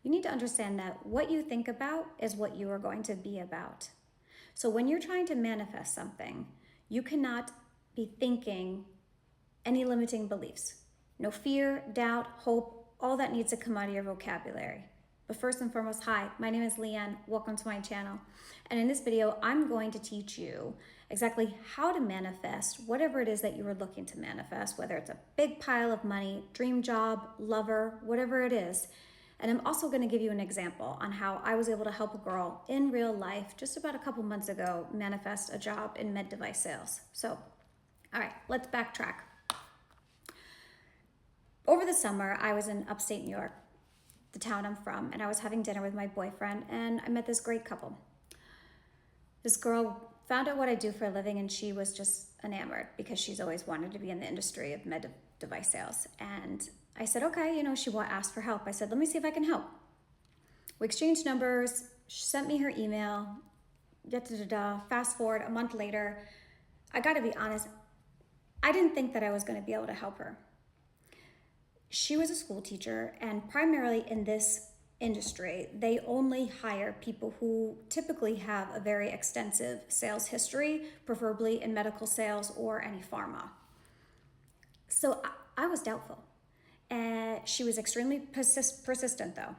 You need to understand that what you think about is what you are going to be about. So when you're trying to manifest something, you cannot be thinking any limiting beliefs. No fear, doubt, hope, all that needs to come out of your vocabulary. But first and foremost, hi, my name is Leanne. Welcome to my channel. And in this video, I'm going to teach you exactly how to manifest whatever it is that you are looking to manifest, whether it's a big pile of money, dream job, lover, whatever it is. And I'm also going to give you an example on how I was able to help a girl in real life just about a couple months ago manifest a job in med device sales. So, all right, let's backtrack. Over the summer, I was in upstate New York, the town I'm from, and I was having dinner with my boyfriend, and I met this great couple. This girl found out what I do for a living, and she was just enamored because she's always wanted to be in the industry of med device sales. And I said, okay, she asked for help. I said, let me see if I can help. We exchanged numbers. She sent me her email. Fast forward a month later, I got to be honest, I didn't think that I was going to be able to help her. She was a school teacher, and primarily in this industry, they only hire people who typically have a very extensive sales history, preferably in medical sales or any pharma. So I was doubtful. And she was extremely persistent though.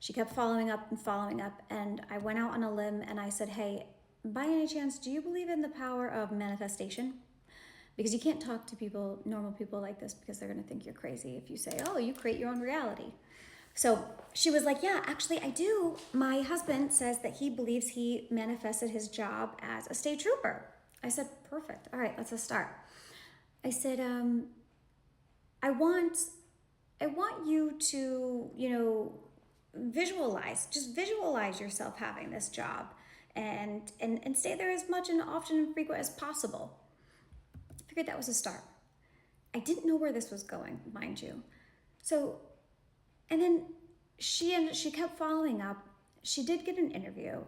She kept following up, and I went out on a limb and I said, hey, by any chance, do you believe in the power of manifestation? Because you can't talk to people, normal people like this, because they're gonna think you're crazy if you say, oh, you create your own reality. So she was like, yeah, actually I do. My husband says that he believes he manifested his job as a state trooper. I said, perfect, all right, let's start. I said, I want you to, visualize yourself having this job and stay there as much and often and frequent as possible. I figured that was a start. I didn't know where this was going, mind you. So, and then she kept following up. She did get an interview,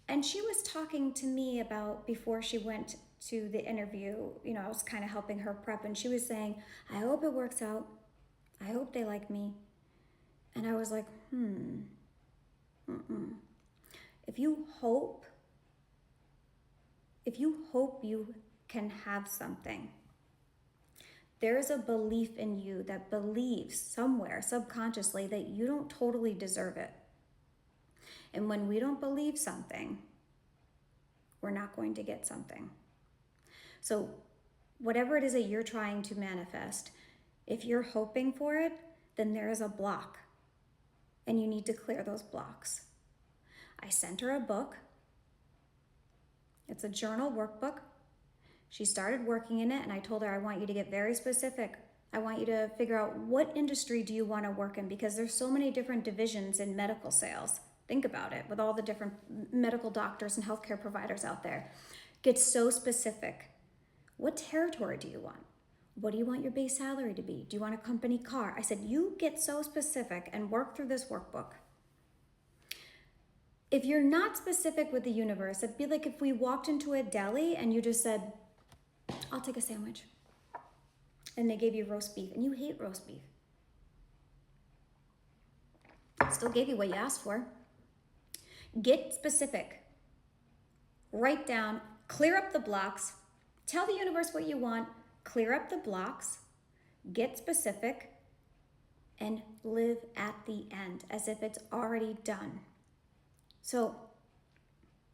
and she was talking to me about before she went to the interview, I was kind of helping her prep, and she was saying, I hope it works out. I hope they like me. And I was like, If you hope you can have something, there is a belief in you that believes somewhere subconsciously that you don't totally deserve it. And when we don't believe something, we're not going to get something. So whatever it is that you're trying to manifest, if you're hoping for it, then there is a block, and you need to clear those blocks. I sent her a book. It's a journal workbook. She started working in it, and I told her, I want you to get very specific. I want you to figure out what industry do you want to work in, because there's so many different divisions in medical sales. Think about it, with all the different medical doctors and healthcare providers out there. Get so specific. What territory do you want? What do you want your base salary to be? Do you want a company car? I said, you get so specific and work through this workbook. If you're not specific with the universe, it'd be like if we walked into a deli and you just said, I'll take a sandwich. And they gave you roast beef, and you hate roast beef. Still gave you what you asked for. Get specific. Write down, clear up the blocks, tell the universe what you want, clear up the blocks, get specific, and live at the end as if it's already done. So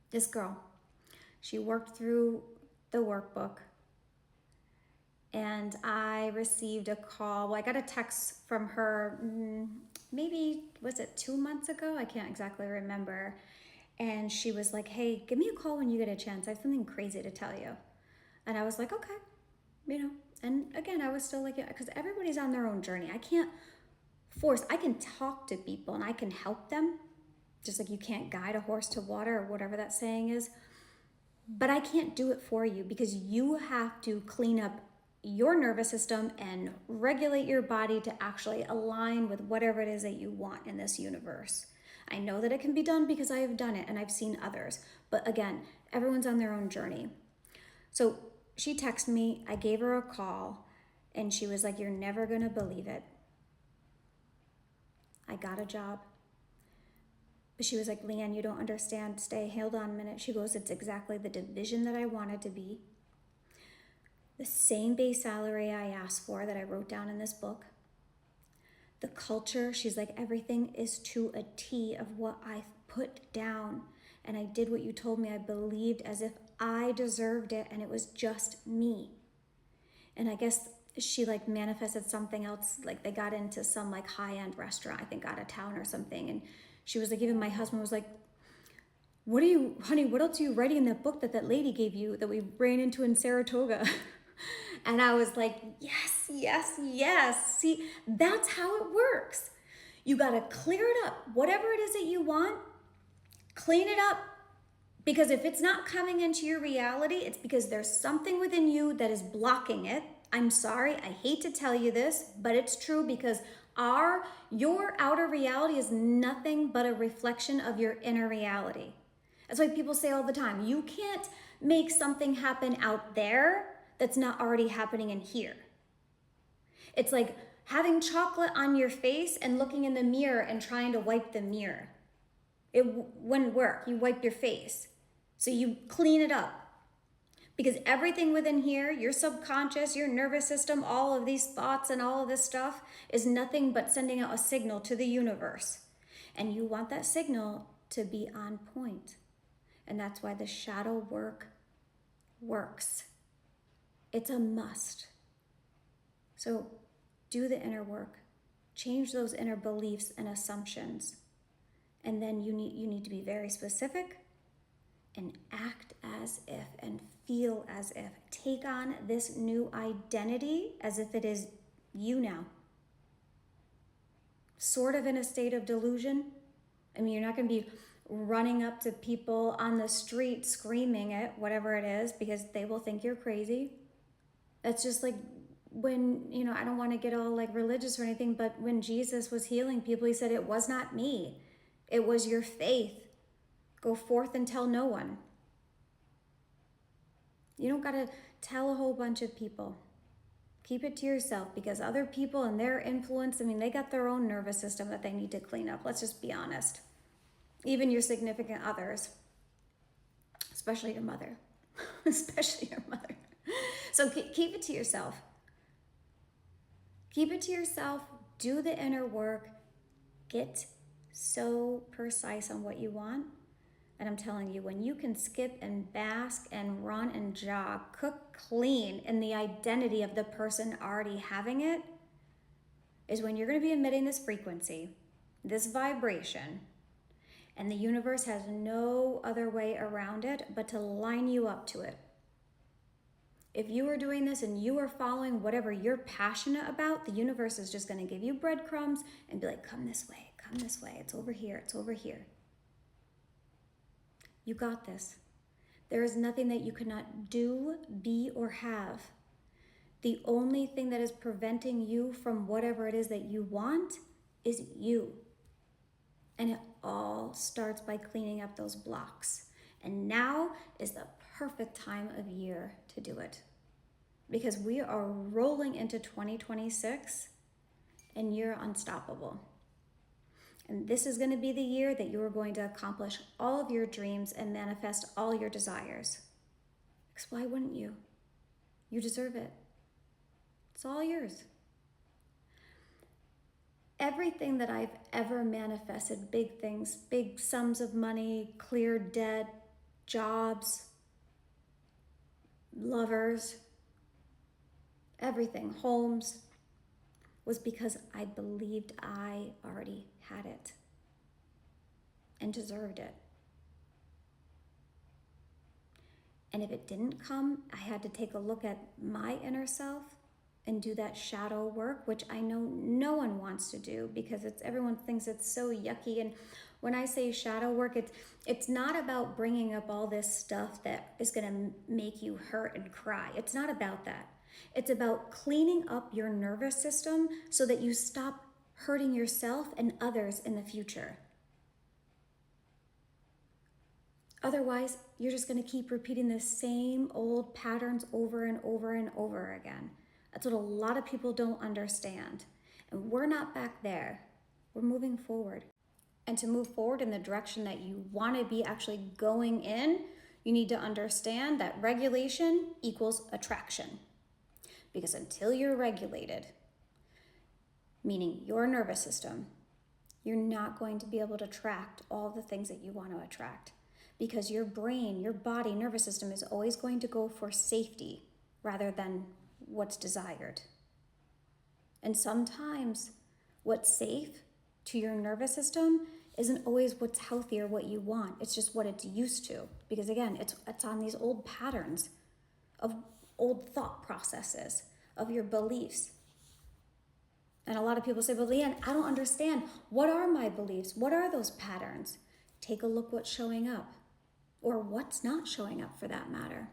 this girl, she worked through the workbook, and I received a call. Well, I got a text from her, maybe, was it 2 months ago? I can't exactly remember. And she was like, hey, give me a call when you get a chance. I have something crazy to tell you. And I was like, okay. And again, I was still like, because everybody's on their own journey. I can't force, I can talk to people and I can help them, just like you can't guide a horse to water or whatever that saying is. But I can't do it for you, because you have to clean up your nervous system and regulate your body to actually align with whatever it is that you want in this universe. I know that it can be done because I have done it and I've seen others. But again, everyone's on their own journey. So she texted me, I gave her a call, and she was like, you're never gonna believe it. I got a job But she was like, Leanne, you don't understand. Stay, hold on a minute. She goes, it's exactly the division that I wanted to be. The same base salary I asked for that I wrote down in this book. The culture, she's like, everything is to a T of what I put down. And I did what you told me. I believed as if I deserved it and it was just me. And I guess she like manifested something else. Like they got into some like high-end restaurant, I think out of town or something. And she was like, even my husband was like, honey, what else are you writing in that book that lady gave you that we ran into in Saratoga? And I was like, yes, yes, yes. See, that's how it works. You got to clear it up. Whatever it is that you want, clean it up. Because if it's not coming into your reality, it's because there's something within you that is blocking it. I'm sorry, I hate to tell you this, but it's true because your outer reality is nothing but a reflection of your inner reality. That's why people say all the time, you can't make something happen out there that's not already happening in here. It's like having chocolate on your face and looking in the mirror and trying to wipe the mirror. It wouldn't work. You wipe your face. So you clean it up. Because everything within here, your subconscious, your nervous system, all of these thoughts and all of this stuff is nothing but sending out a signal to the universe. And you want that signal to be on point. And that's why the shadow work works. It's a must. So do the inner work. Change those inner beliefs and assumptions. And then you need to be very specific and act as if and feel as if. Take on this new identity as if it is you now. Sort of in a state of delusion. I mean, you're not going to be running up to people on the street screaming it, whatever it is, because they will think you're crazy. That's just like when, I don't want to get all like religious or anything, but when Jesus was healing people, he said, it was not me. It was your faith. Go forth and tell no one. You don't got to tell a whole bunch of people. Keep it to yourself because other people and their influence, they got their own nervous system that they need to clean up. Let's just be honest. Even your significant others, especially your mother, especially your mother. So keep it to yourself. Keep it to yourself. Do the inner work. Get so precise on what you want. And I'm telling you, when you can skip and bask and run and jog, cook clean in the identity of the person already having it, is when you're going to be emitting this frequency, this vibration, and the universe has no other way around it but to line you up to it. If you are doing this and you are following whatever you're passionate about, the universe is just going to give you breadcrumbs and be like, come this way, it's over here, it's over here. You got this. There is nothing that you cannot do, be, or have. The only thing that is preventing you from whatever it is that you want is you. And it all starts by cleaning up those blocks. And now is the perfect time of year to do it. Because we are rolling into 2026 and you're unstoppable. And this is going to be the year that you are going to accomplish all of your dreams and manifest all your desires. Because why wouldn't you? You deserve it. It's all yours. Everything that I've ever manifested, big things, big sums of money, cleared debt, jobs, lovers, everything, homes, was because I believed I already had it and deserved it. And if it didn't come, I had to take a look at my inner self and do that shadow work, which I know no one wants to do because everyone thinks it's so yucky. And when I say shadow work, it's not about bringing up all this stuff that is going to make you hurt and cry. It's not about that. It's about cleaning up your nervous system so that you stop hurting yourself and others in the future. Otherwise, you're just going to keep repeating the same old patterns over and over and over again. That's what a lot of people don't understand. And we're not back there. We're moving forward. And to move forward in the direction that you want to be actually going in, you need to understand that regulation equals attraction. Because until you're regulated, meaning your nervous system, you're not going to be able to attract all the things that you want to attract. Because your brain, your body, nervous system is always going to go for safety rather than what's desired. And sometimes what's safe to your nervous system isn't always what's healthy or what you want. It's just what it's used to. Because again, it's on these old patterns of old thought processes, of your beliefs. And a lot of people say, well, Leanne, I don't understand. What are my beliefs? What are those patterns? Take a look what's showing up, or what's not showing up for that matter.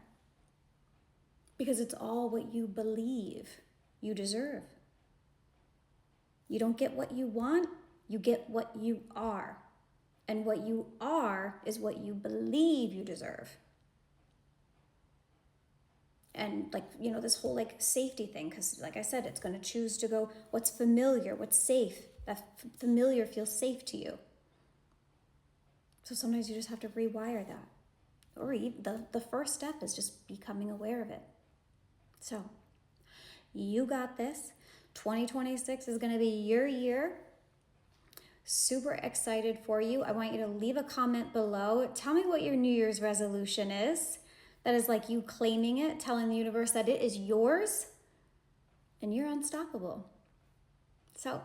Because it's all what you believe you deserve. You don't get what you want, you get what you are. And what you are is what you believe you deserve. And this whole safety thing, because like I said, it's going to choose to go what's familiar, what's safe. That familiar feels safe to you. So sometimes you just have to rewire that. Or even the first step is just becoming aware of it. So you got this. 2026 is going to be your year. Super excited for you. I want you to leave a comment below. Tell me what your New Year's resolution is. That is like you claiming it, telling the universe that it is yours and you're unstoppable. So,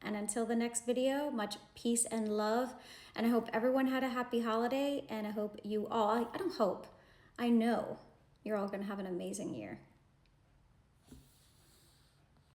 and until the next video, much peace and love. And I hope everyone had a happy holiday. And I hope you all, I don't hope, I know you're all going to have an amazing year.